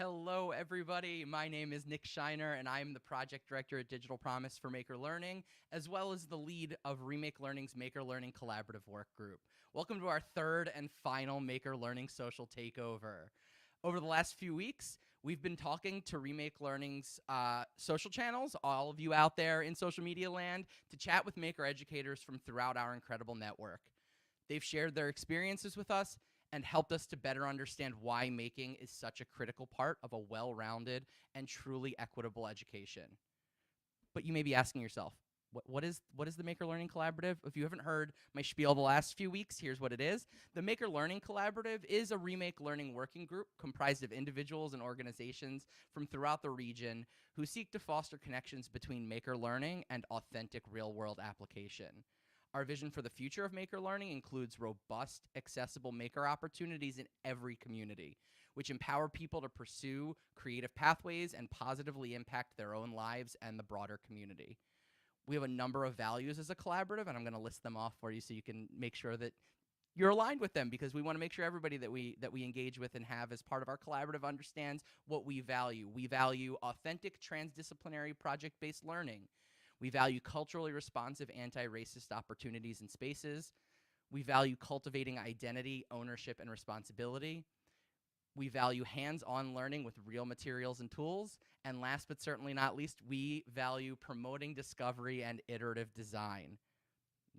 Hello, everybody. My name is Nick Shiner, and I'm the project director at Digital Promise for Maker Learning, as well as the lead of Remake Learning's Maker Learning Collaborative Work Group. Welcome to our third and final Maker Learning social takeover. Over the last few weeks, we've been talking to Remake Learning's social channels, all of you out there in social media land, to chat with Maker educators from throughout our incredible network. They've shared their experiences with us and helped us to better understand why making is such a critical part of a well-rounded and truly equitable education. But you may be asking yourself, what is the Maker Learning Collaborative? If you haven't heard my spiel the last few weeks, here's what it is. The Maker Learning Collaborative is a Remake Learning working group comprised of individuals and organizations from throughout the region who seek to foster connections between Maker Learning and authentic real-world application. Our vision for the future of Maker Learning includes robust, accessible Maker opportunities in every community, which empower people to pursue creative pathways and positively impact their own lives and the broader community. We have a number of values as a collaborative, and I'm going to list them off for you so you can make sure that you're aligned with them, because we want to make sure everybody that we engage with and have as part of our collaborative understands what we value. We value authentic, transdisciplinary, project-based learning. We value culturally responsive anti-racist opportunities and spaces. We value cultivating identity, ownership, and responsibility. We value hands-on learning with real materials and tools. And last but certainly not least, we value promoting discovery and iterative design.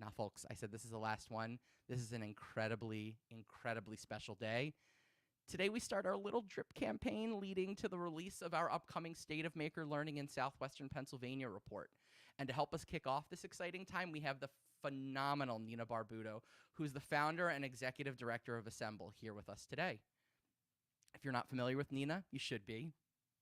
Now, folks, I said this is the last one. This is an incredibly, incredibly special day. Today, we start our little drip campaign leading to the release of our upcoming State of Maker Learning in Southwestern Pennsylvania report. And to help us kick off this exciting time, we have the phenomenal Nina Barbuto, who's the founder and executive director of Assemble, here with us today. If you're not familiar with Nina, you should be,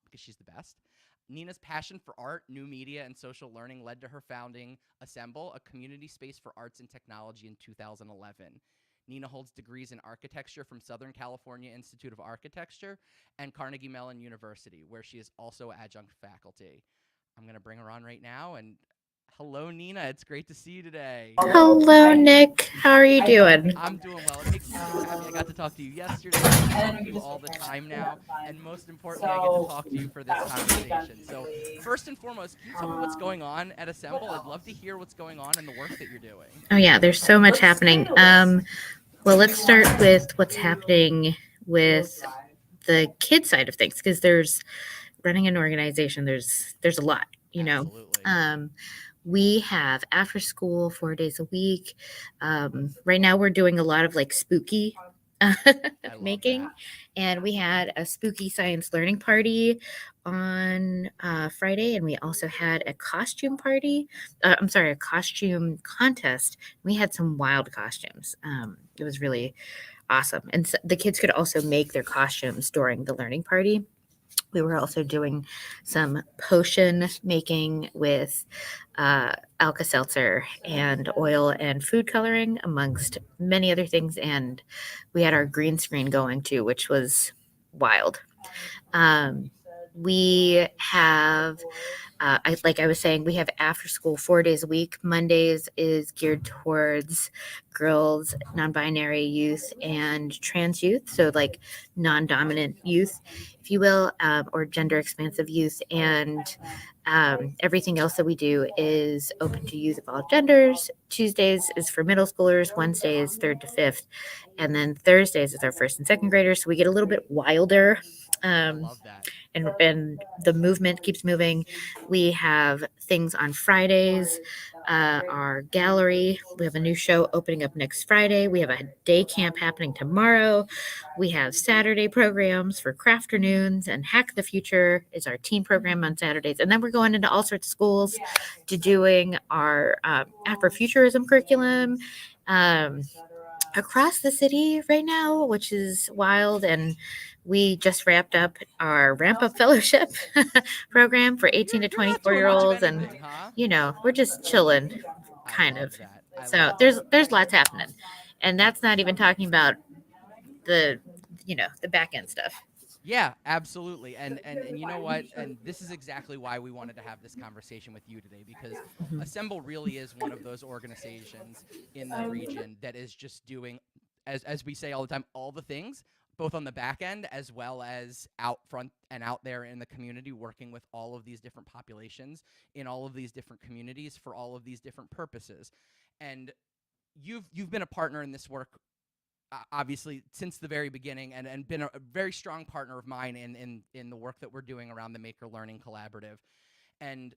because she's the best. Nina's passion for art, new media, and social learning led to her founding Assemble, a community space for arts and technology, in 2011. Nina holds degrees in architecture from Southern California Institute of Architecture and Carnegie Mellon University, where she is also adjunct faculty. I'm going to bring her on right now. And hello, Nina. It's great to see you today. Hello, Nick. How are you doing? I'm doing well. It makes me so happy. I got to talk to you yesterday. I get to talk to you all the time now. And most importantly, I get to talk to you for this conversation. So first and foremost, can you tell me what's going on at Assemble? I'd love to hear what's going on and the work that you're doing. Oh yeah, there's so much happening. Well, let's start with what's happening with the kid side of things, because there's running an organization. There's a lot, you know. Absolutely. Um, we have after school 4 days a week. Right now, we're doing a lot of like spooky I love making, that. and we had a spooky science learning party on Friday, and we also had a costume party. I'm sorry, a costume contest. We had some wild costumes. It was really awesome, and so the kids could also make their costumes during the learning party. We were also doing some potion making with Alka Seltzer and oil and food coloring, amongst many other things. And we had our green screen going too, which was wild. We have, like I was saying, we have after school 4 days a week. Mondays is geared towards girls, non binary youth, and trans youth. So, like non dominant youth, if you will, or gender expansive youth. And everything else that we do is open to youth of all genders. Tuesdays is for middle schoolers, Wednesdays, third to fifth. And then Thursdays is our first and second graders. So we get a little bit wilder. I Um, love that. and the movement keeps moving. We have things on Fridays, our gallery. We have a new show opening up next Friday. We have a day camp happening tomorrow. We have Saturday programs for crafternoons, and Hack the Future is our teen program on Saturdays. And then we're going into all sorts of schools to doing our Afrofuturism curriculum. Across the city right now, which is wild. And we just wrapped up our Ramp Up Fellowship program for 18 to You're not 24 doing year much of olds. And, anything, huh? we're just chilling, I kind of. love that. I So love there's that. there's lots happening. And that's not even talking about the, the back end stuff. Yeah, absolutely. And you know what? And this is exactly why we wanted to have this conversation with you today, because Mhm. Assemble really is one of those organizations in the region that is just doing, as we say all the time, all the things, both on the back end as well as out front and out there in the community, working with all of these different populations in all of these different communities for all of these different purposes. And you've been a partner in this work, obviously since the very beginning, and been a very strong partner of mine in the work that we're doing around the Maker Learning Collaborative. And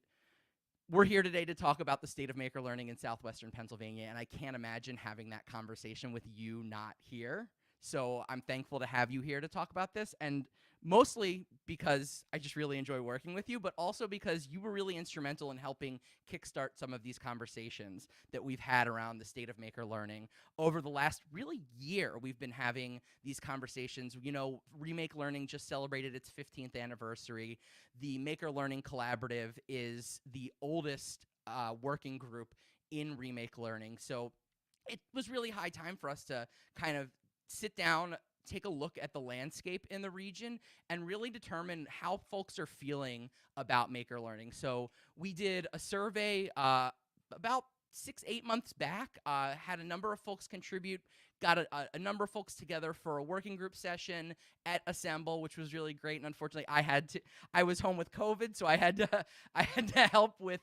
we're here today to talk about the state of maker learning in Southwestern Pennsylvania, and I can't imagine having that conversation with you not here. So I'm thankful to have you here to talk about this, and mostly because I just really enjoy working with you, but also because you were really instrumental in helping kickstart some of these conversations that we've had around the state of maker learning over the last really year. We've been having these conversations. You know, Remake Learning just celebrated its 15th anniversary. The Maker Learning Collaborative is the oldest working group in Remake Learning. So it was really high time for us to kind of sit down, take a look at the landscape in the region, and really determine how folks are feeling about maker learning. So we did a survey about 6-8 months back, had a number of folks contribute, got a number of folks together for a working group session at Assemble, which was really great. And unfortunately, I was home with COVID, so I had to help with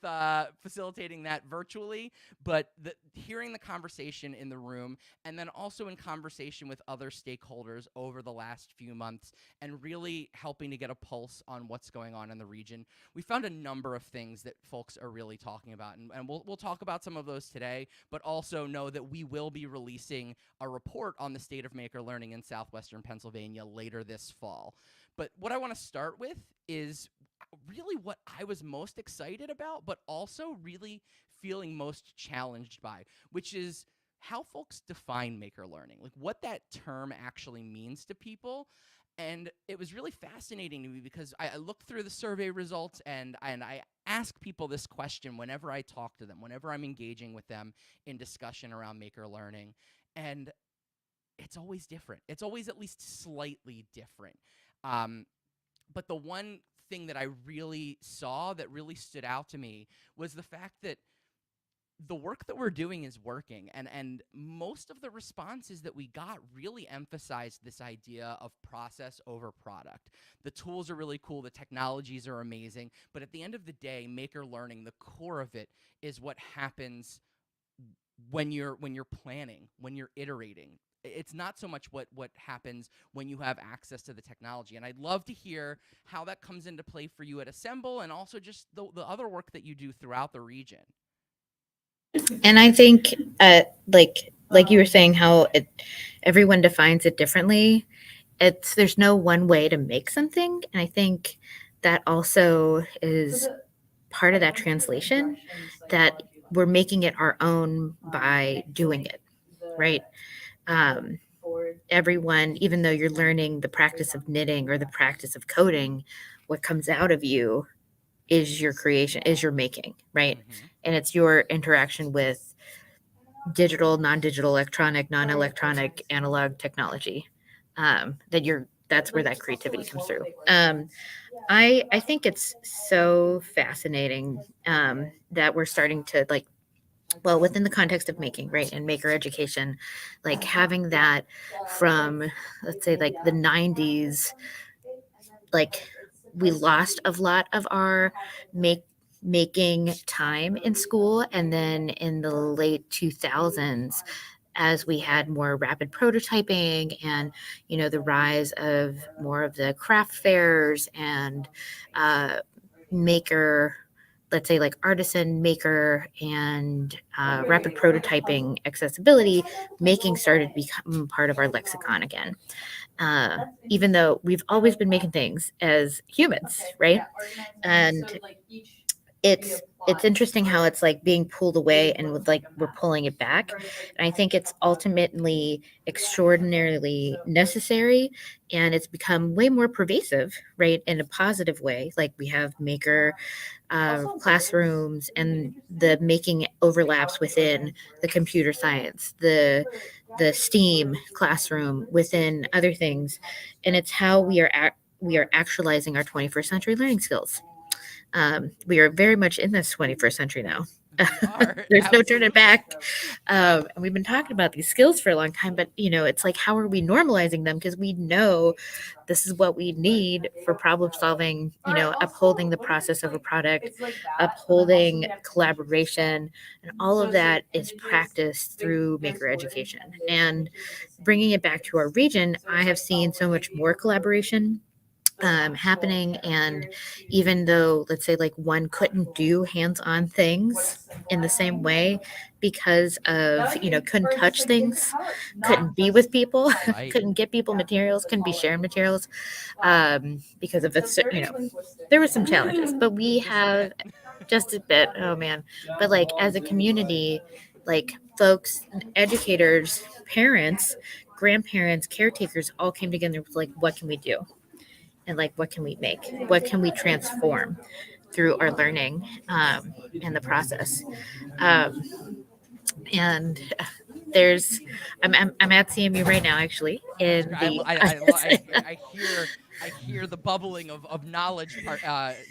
facilitating that virtually. But hearing the conversation in the room, and then also in conversation with other stakeholders over the last few months, and really helping to get a pulse on what's going on in the region, we found a number of things that folks are really talking about, and we'll talk about some of those today. But also know that we will be releasing a report on the state of maker learning in Southwestern Pennsylvania later this fall. But what I want to start with is really what I was most excited about, but also really feeling most challenged by, which is how folks define maker learning, like what that term actually means to people. And it was really fascinating to me because I looked through the survey results, and I ask people this question whenever I talk to them, whenever I'm engaging with them in discussion around maker learning. And it's always different. It's always at least slightly different. But the one thing that I really saw that really stood out to me was the fact that the work that we're doing is working, and most of the responses that we got really emphasized this idea of process over product. The tools are really cool, the technologies are amazing, but at the end of the day, maker learning, the core of it is what happens when you're planning, when you're iterating. It's not so much what happens when you have access to the technology. And I'd love to hear how that comes into play for you at Assemble, and also just the other work that you do throughout the region. And I think, like you were saying, how everyone defines it differently. There's no one way to make something, and I think that also is part of that translation, that we're making it our own by doing it, right? Um, Everyone, even though you're learning the practice of knitting or the practice of coding, what comes out of you is your creation, is your making, right? Mm-hmm. And it's your interaction with digital, non-digital, electronic, non-electronic, analog technology. That's where that creativity comes through. I think it's so fascinating that we're starting to, like, well, within the context of making, right, and maker education, like having that from, let's say, like the 90s, like we lost a lot of our making time in school, and then in the late 2000s, as we had more rapid prototyping and the rise of more of the craft fairs and maker, let's say like artisan maker and rapid prototyping accessibility, making started to become part of our lexicon again. Even though we've always been making things as humans, right? And it's interesting how it's like being pulled away, and with, like, we're pulling it back. And I think it's ultimately extraordinarily necessary, and it's become way more pervasive, right, in a positive way. Like we have maker classrooms, and the making overlaps within the computer science, the STEAM classroom within other things, and it's how we are actualizing our 21st century learning skills. We are very much in this 21st century now. We are. There's no turning Absolutely. back. And we've been talking about these skills for a long time, but it's like, how are we normalizing them? Because we know this is what we need for problem solving, upholding the process of a product, upholding collaboration, and all of that is practiced through maker education. And bringing it back to our region, I have seen so much more collaboration happening. And even though, let's say, like one couldn't do hands-on things in the same way because of, couldn't touch things, couldn't be with people, Right. couldn't get people materials, couldn't be sharing materials, because of the, there were some challenges, but we Just a have bit. just a bit. Oh man. But like as a community, like folks, educators, parents, grandparents, caretakers all came together with like, what can we do? And like, what can we make? What can we transform through our learning, and the process? Um, and there's, I'm at CMU right now, actually, That's in great. the I hear the bubbling of knowledge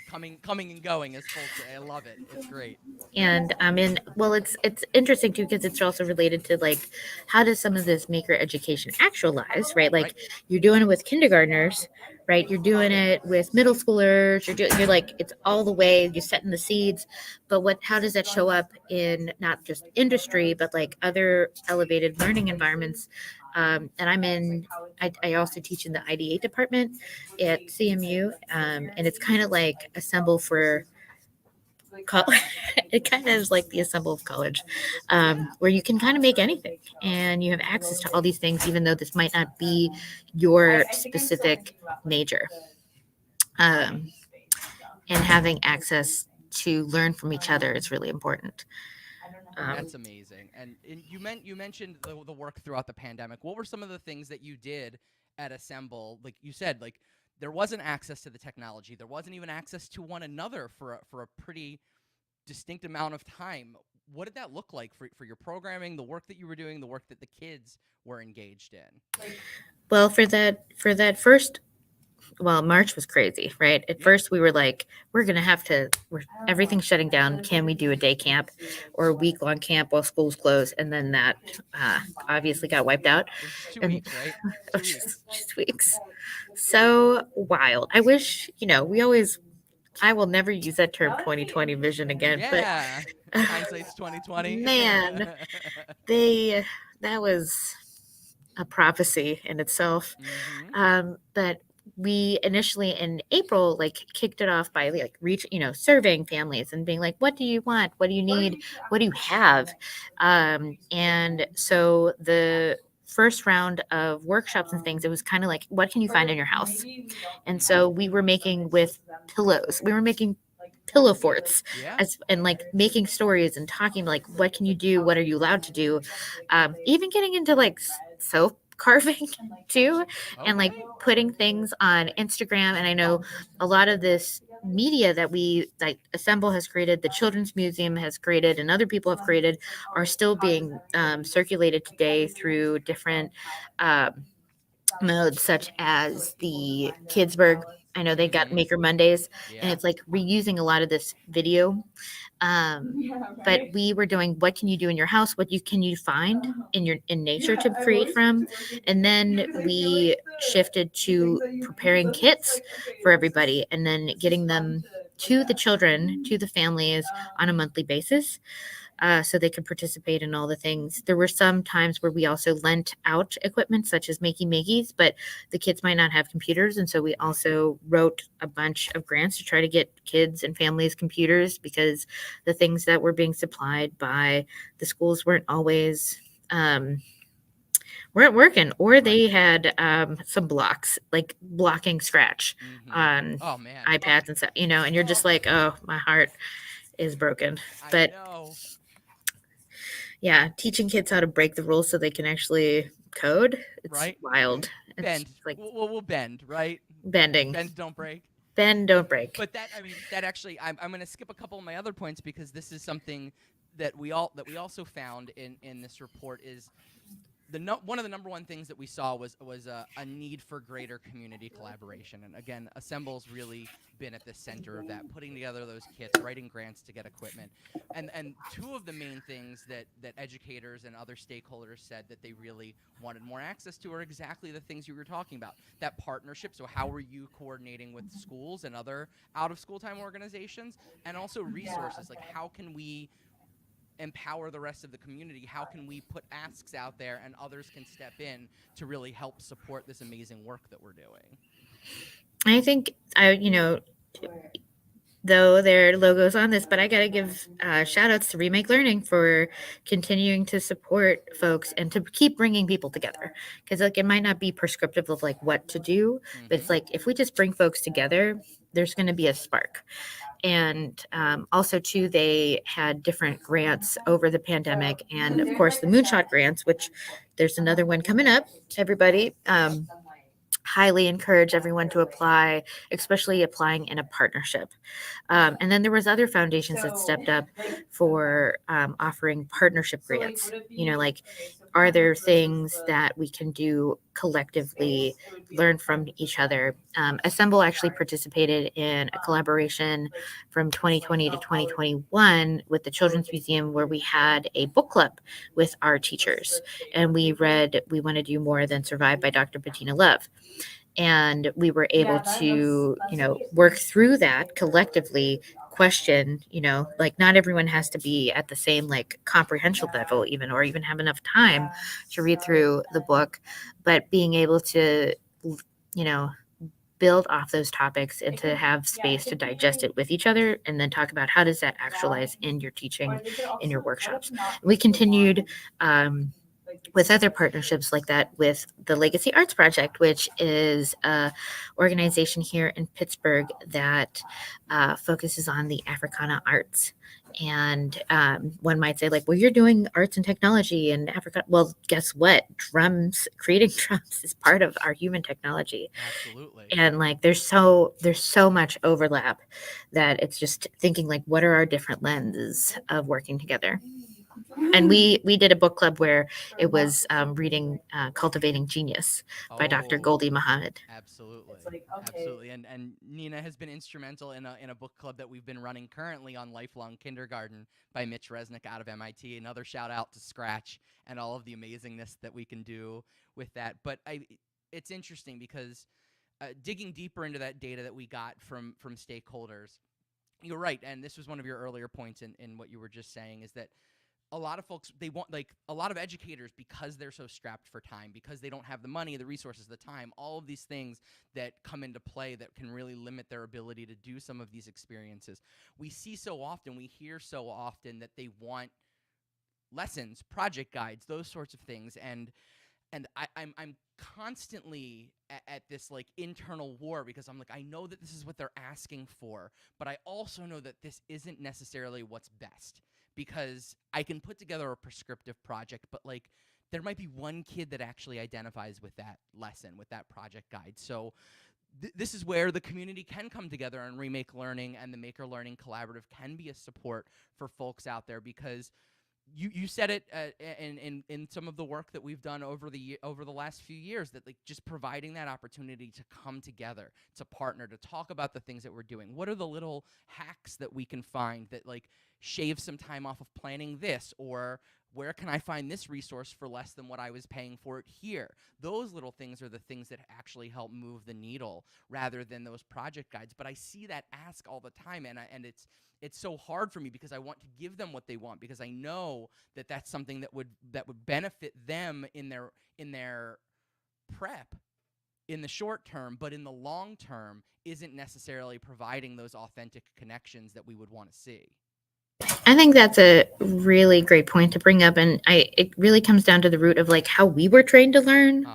coming and going as folks say. I love it. It's great. and I'm in. Well, it's interesting too because it's also related to like, how does some of this maker education actualize, right? Like Right. you're doing it with kindergartners, right? You're doing it with middle schoolers. You're like, it's all the way. You're setting the seeds, but what? How does that show up in not just industry but like other elevated learning environments? And I also teach in the IDA department at CMU, and it's kind of like assemble for it kind of is like the assemble of college, where you can kind of make anything and you have access to all these things, even though this might not be your specific major. Um, and having access to learn from each other is really important. That's amazing. And you mentioned the work throughout the pandemic. What were some of the things that you did at Assemble? Like you said, like there wasn't access to the technology. There wasn't even access to one another for a pretty distinct amount of time. What did that look like for your programming, the work that you were doing, the work that the kids were engaged in? Well, for that first, well, March was crazy, right? At Yeah. first, we were like, we're going to have to, everything's shutting down. Can we do a day camp or a week long camp while schools close? And then that obviously got wiped out. It was just two And weeks, right? oh, 2 weeks. just weeks. So wild. I wish, I will never use that term 2020 vision again, but Yeah. Hindsight's 2020. man, they, that was a prophecy in itself. Mm-hmm. But we initially in April like kicked it off by like surveying families and being like, what do you want? What do you need? What do you have? And so the first round of workshops and things, it was kind of like, what can you find in your house? And Mm-hmm. so we were making with pillows. We were making pillow forts, Yeah. and like making stories and talking like, what can you do? What are you allowed to do? Even getting into like soap carving too, and like Okay. putting things on Instagram. And I know a lot of this media that we like Assemble has created, the Children's Museum has created, and other people have created, are still being circulated today through different um, modes, such as the Kidsburg. I know they got Mm-hmm. Maker Mondays, and Yeah. it's like reusing a lot of this video. But we were doing, what can you do in your house? What you can you find in nature to create from? And then we shifted to preparing kits for everybody, and then getting them to the children, to the families on a monthly basis, so they could participate in all the things. There were some times where we also lent out equipment, such as Makey Makeys, but the kids might not have computers. And so we also wrote a bunch of grants to try to get kids and families computers, because the things that were being supplied by the schools um, weren't working, or Right. they had some blocks, like blocking Scratch Mm-hmm. on Oh man. iPads and stuff, and you're just like, oh, my heart is broken. I But know. yeah, teaching kids how to break the rules so they can actually code. It's Right. wild. It's Bend. like We'll bend, right? bending. Bend, don't break. Bend, don't break. But that, I mean, that actually, I'm going to skip a couple of my other points because this is something that we also found in this report is one of the number one things that we saw was a need for greater community collaboration. And again, Assemble's really been at the center of that, putting together those kits, writing grants to get equipment. And two of the main things that educators and other stakeholders said that they really wanted more access to are exactly the things you were talking about. That partnership. So how are you coordinating with schools and other out of school time organizations, and also resources, like how can we empower the rest of the community? How can we put asks out there and others can step in to really help support this amazing work that we're doing? I think though there are logos on this, but I got to give shout outs to Remake Learning for continuing to support folks and to keep bringing people together. Because like it might not be prescriptive of like what to do, but it's like if we just bring folks together, there's going to be a spark. And also too, they had different grants over the pandemic, and of course the Moonshot grants, which there's another one coming up to everybody. Highly encourage everyone to apply, especially applying in a partnership. And then there was other foundations that stepped up for offering partnership grants. Like, are there things that we can do collectively, learn from each other? Assemble actually participated in a collaboration from 2020 to 2021 with the Children's Museum, where we had a book club with our teachers, and we read We Want to Do More Than Survive by Dr. Bettina Love. And we were able to work through that collectively, question, like not everyone has to be at the same like comprehension level even, or even have enough time to read through the book, but being able to you know build off those topics and to have space to digest it with each other, and then talk about how does that actualize in your teaching, in your workshops. We continued with other partnerships like that with the Legacy Arts Project, which is a organization here in Pittsburgh that focuses on the Africana arts. And one might say, like, well, you're doing arts and technology in Africa. Well, guess what? Creating drums is part of our human technology. Absolutely. And like, there's so much overlap that it's just thinking like, what are our different lenses of working together? And we did a book club where it was reading Cultivating Genius by Dr. Goldie Muhammad. Absolutely. And Nina has been instrumental in a book club that we've been running currently on Lifelong Kindergarten by Mitch Resnick out of MIT. Another shout out to Scratch and all of the amazingness that we can do with that. But it's interesting because digging deeper into that data that we got from stakeholders, you're right, and this was one of your earlier points in what you were just saying, is that a lot of folks, they want, like, a lot of educators, because they're so strapped for time, because they don't have the money, the resources, the time, all of these things that come into play that can really limit their ability to do some of these experiences. We see so often, we hear so often that they want lessons, project guides, those sorts of things. And I'm constantly at this like internal war, because I'm like, I know that this is what they're asking for, but I also know that this isn't necessarily what's best, because I can put together a prescriptive project, but like there might be one kid that actually identifies with that lesson, with that project guide. So this is where the community can come together, and Remake Learning and the Maker Learning Collaborative can be a support for folks out there, because you said it in some of the work that we've done over the last few years, that like just providing that opportunity to come together, to partner, to talk about the things that we're doing. What are the little hacks that we can find that like shave some time off of planning this, or where can I find this resource for less than what I was paying for it here? Those little things are the things that actually help move the needle, rather than those project guides. But I see that ask all the time, and it's so hard for me, because I want to give them what they want, because I know that that's something that would benefit them in their prep in the short term, but in the long term isn't necessarily providing those authentic connections that we would want to see. I think that's a really great point to bring up, and it really comes down to the root of like how we were trained to learn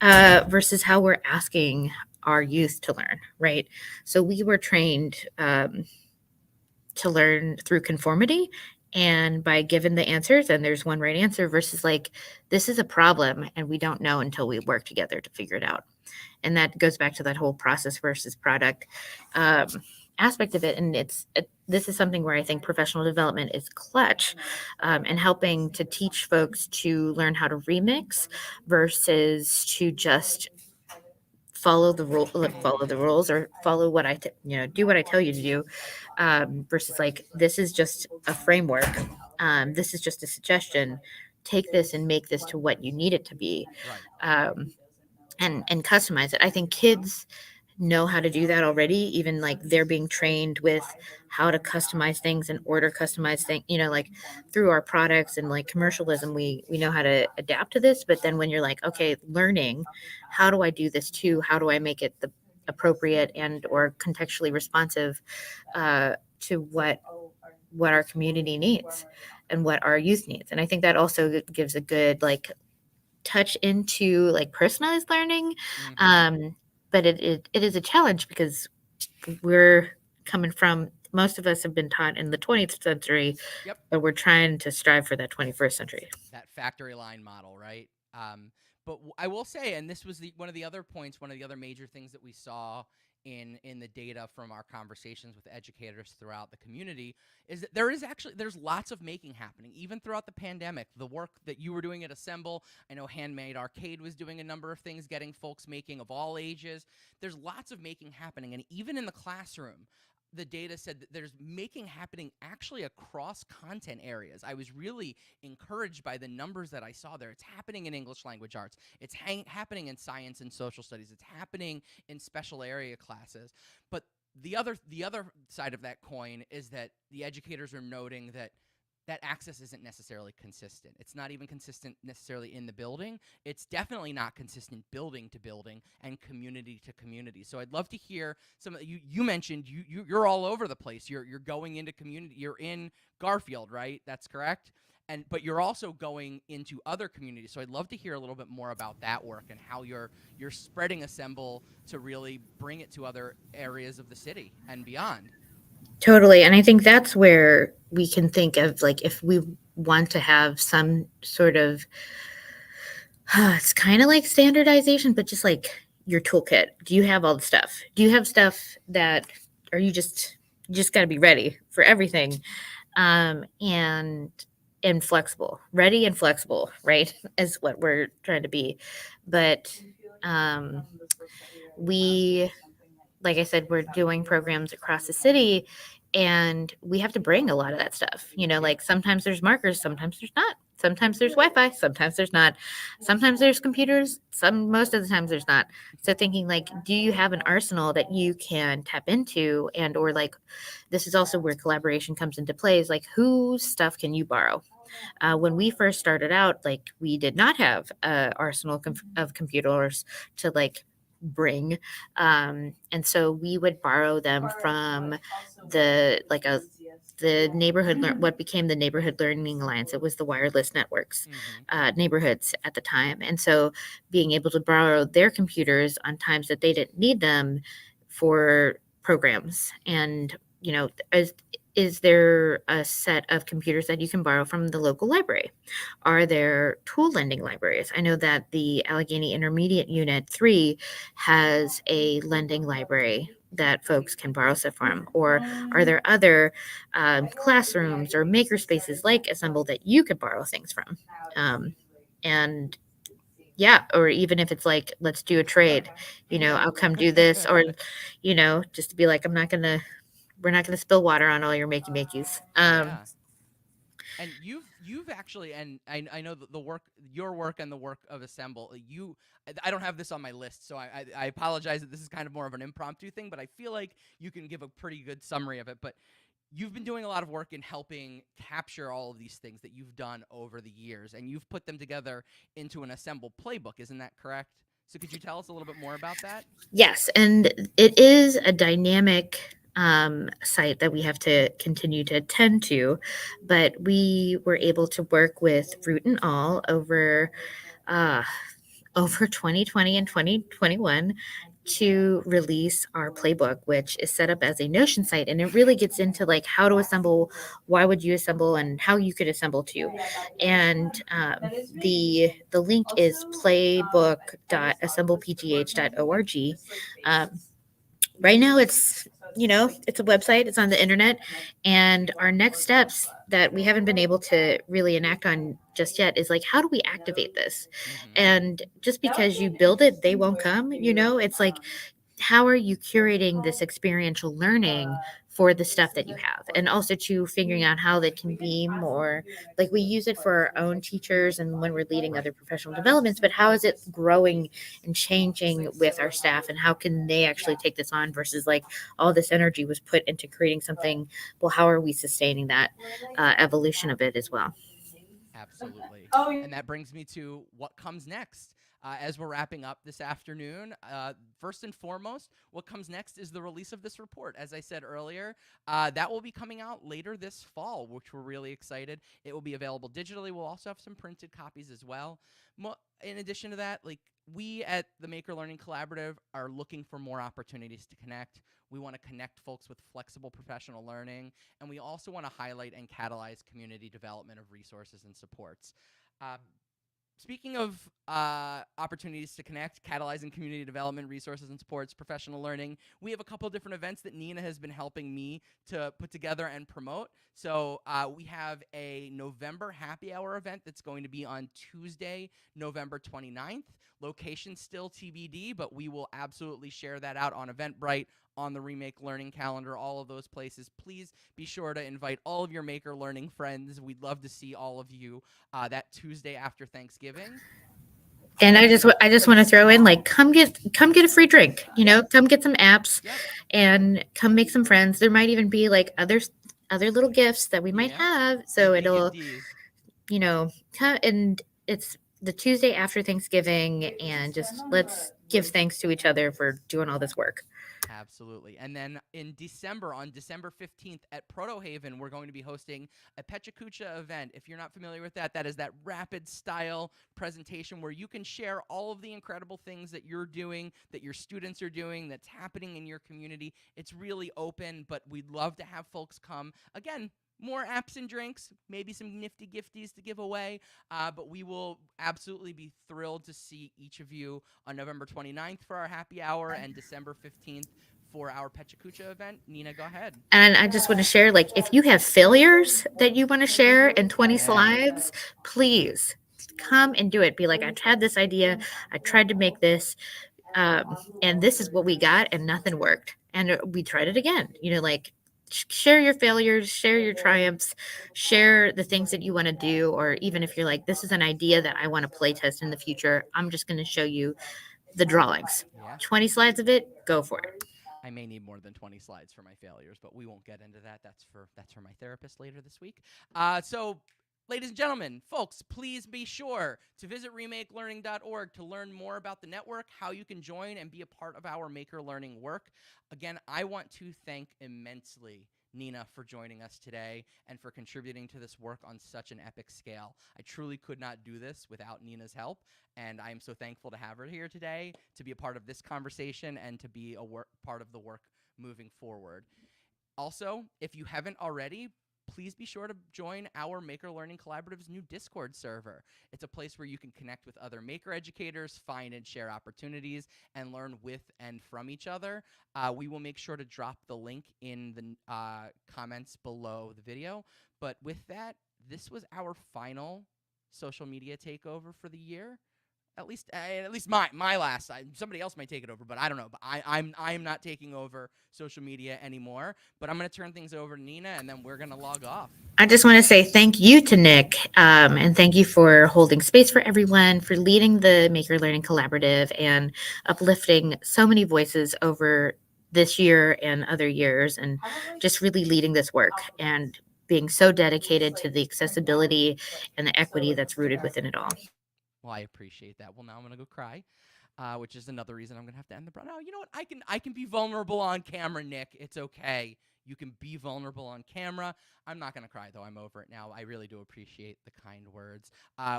versus how we're asking our youth to learn, right? So we were trained to learn through conformity, and by given the answers and there's one right answer, versus like, this is a problem and we don't know until we work together to figure it out. And that goes back to that whole process versus product. aspect of it. And this is something where I think professional development is clutch, and helping to teach folks to learn how to remix versus to just follow the rules, or follow what do what I tell you to do, versus like, this is just a framework, this is just a suggestion, take this and make this to what you need it to be, Right. um, and customize it. I think kids know how to do that already, even like they're being trained with how to customize things and order customized things, like through our products and like commercialism, we know how to adapt to this. But then when you're like, okay, learning, how do I do this too, how do I make it the appropriate and or contextually responsive, to what our community needs and what our youth needs. And I think that also gives a good like touch into like personalized learning. Mm-hmm. But it is a challenge because we're coming from, most of us have been taught in the 20th century, Yep. but we're trying to strive for that 21st century. That factory line model, right? But I will say, and this was one of the other points, one of the other major things that we saw in the data from our conversations with educators throughout the community, is that there's lots of making happening even throughout the pandemic. The work that you were doing at Assemble, I know Handmade Arcade was doing a number of things, getting folks making of all ages. There's lots of making happening, and even in the classroom, the data said that there's making happening actually across content areas. I was really encouraged by the numbers that I saw there. It's happening in English language arts. It's happening in science and social studies. It's happening in special area classes. But the other side of that coin is that the educators are noting that that access isn't necessarily consistent. It's not even consistent necessarily in the building. It's definitely not consistent building to building and community to community. So I'd love to hear some of you mentioned you're all over the place. You're going into community. You're in Garfield, right? That's correct. And but you're also going into other communities. So I'd love to hear a little bit more about that work and how you're spreading Assemble to really bring it to other areas of the city and beyond. Totally. And I think that's where we can think of like, if we want to have some sort of, it's kind of like standardization, but just like your toolkit. Do you have all the stuff? Do you have stuff that, or you just got to be ready for everything, and flexible, ready and flexible, right? Is what we're trying to be. But um, we, like I said, we're doing programs across the city, and we have to bring a lot of that stuff. Yep. Like sometimes there's markers, sometimes there's not. Sometimes there's Wi-Fi, sometimes there's not. Sometimes there's computers, most of the times there's not. So thinking like, do you have an arsenal that you can tap into, and or like, this is also where collaboration comes into play, is like, whose stuff can you borrow? When we first started out, like we did not have a arsenal of computers to like bring, and so we would borrow them from the like a the what became the Neighborhood Learning Alliance. It was the wireless networks, Mm-hmm. neighborhoods at the time. And so being able to borrow their computers on times that they didn't need them for programs. And is there a set of computers that you can borrow from the local library? Are there tool lending libraries? I know that the Allegheny Intermediate Unit 3 has a lending library that folks can borrow stuff from. Or are there other classrooms or maker spaces like Assemble that you could borrow things from? And yeah, or even if it's like, let's do a trade, Yeah. I'll come do this, or just to be like, we're not gonna spill water on all your makeys. Yeah. And you've actually, and I know that the work, your work and the work of Assemble, I don't have this on my list, so I apologize that this is kind of more of an impromptu thing, but I feel like you can give a pretty good summary of it. But you've been doing a lot of work in helping capture all of these things that you've done over the years, and you've put them together into an Assemble playbook. Isn't that correct? So could you tell us a little bit more about that? Yes, and it is a dynamic site that we have to continue to attend to, but we were able to work with Root and All uh, over 2020 and 2021 to release our playbook, which is set up as a Notion site. And it really gets into like how to assemble, why would you assemble, and how you could assemble too. And the link is playbook.assemblepgh.org. Um, Right now it's, it's a website, it's on the internet, and our next steps that we haven't been able to really enact on just yet is like, how do we activate this? Mm-hmm. And just because you build it, they won't come, it's like, how are you curating this experiential learning for the stuff that you have, and also to figuring out how that can be more like, we use it for our own teachers and when we're leading Right. other professional developments, but how is it growing and changing with our staff, and how can they actually take this on versus like all this energy was put into creating something. Well, how are we sustaining that evolution of it as well? Absolutely. And that brings me to what comes next. As we're wrapping up this afternoon, first and foremost, what comes next is the release of this report. As I said earlier, that will be coming out later this fall, which we're really excited. It will be available digitally. We'll also have some printed copies as well. In addition to that, like, we at the Maker Learning Collaborative are looking for more opportunities to connect. We want to connect folks with flexible professional learning, and we also want to highlight and catalyze community development of resources and supports. Uh, Speaking of opportunities to connect, catalyzing community development, resources and supports, professional learning, we have a couple different events that Nina has been helping me to put together and promote. So we have a November happy hour event that's going to be on Tuesday, November 29th. Location still TBD, but we will absolutely share that out on Eventbrite, on the Remake Learning calendar, all of those places. Please be sure to invite all of your Maker Learning friends. We'd love to see all of you that Tuesday after Thanksgiving. And And I just want to throw in, like, come get a free drink, come get some apps yep, and come make some friends. There might even be like other little gifts that we might yeah, have, so gifty it'll, gifties. and it's the Tuesday after Thanksgiving, and just let's give thanks to each other for doing all this work. Absolutely. And then in December, on December 15th at Proto Haven, we're going to be hosting a Pechakucha event. If you're not familiar with that, that is that rapid style presentation where you can share all of the incredible things that you're doing, that your students are doing, that's happening in your community. It's really open, but we'd love to have folks come. Again, more apps and drinks, maybe some nifty gifties to give away. But we will absolutely be thrilled to see each of you on November 29th for our happy hour and December 15th for our Pechakucha event. Nina, go ahead. And I just want to share, like, if you have failures that you want to share in 20 Yeah. slides, please come and do it. Be like, I had this idea, I tried to make this, and this is what we got, and nothing worked. And we tried it again. Like, share your failures, share your triumphs, share the things that you want to do. Or even if you're like, this is an idea that I want to play test in the future, I'm just going to show you the drawings. Yeah. 20 slides of it, go for it. I may need more than 20 slides for my failures, but we won't get into that. That's for my therapist later this week. So ladies and gentlemen, folks, please be sure to visit remakelearning.org to learn more about the network, how you can join and be a part of our Maker Learning work. Again, I want to thank immensely Nina for joining us today and for contributing to this work on such an epic scale. I truly could not do this without Nina's help, and I am so thankful to have her here today to be a part of this conversation and to be a part of the work moving forward. Also, if you haven't already, please be sure to join our Maker Learning Collaborative's new Discord server. It's a place where you can connect with other Maker educators, find and share opportunities, and learn with and from each other. We will make sure to drop the link in the comments below the video. But with that, this was our final social media takeover for the year. At least my last. Somebody else might take it over, but I don't know. But I'm not taking over social media anymore. But I'm gonna turn things over to Nina, and then we're gonna log off. I just want to say thank you to Nick, and thank you for holding space for everyone, for leading the Maker Learning Collaborative, and uplifting so many voices over this year and other years, and just really leading this work and being so dedicated to the accessibility and the equity that's rooted within it all. Well, I appreciate that. Well, now I'm gonna go cry, which is another reason I'm gonna have to end the. No, you know what? I can be vulnerable on camera, Nick. It's okay. You can be vulnerable on camera. I'm not gonna cry though. I'm over it now. I really do appreciate the kind words.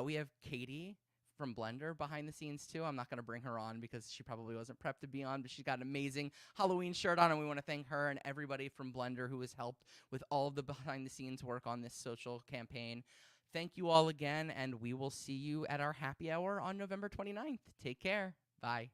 We have Katie from Blender behind the scenes too. I'm not gonna bring her on because she probably wasn't prepped to be on, but she's got an amazing Halloween shirt on, and we want to thank her and everybody from Blender who has helped with all of the behind the scenes work on this social campaign. Thank you all again, and we will see you at our happy hour on November 29th. Take care. Bye.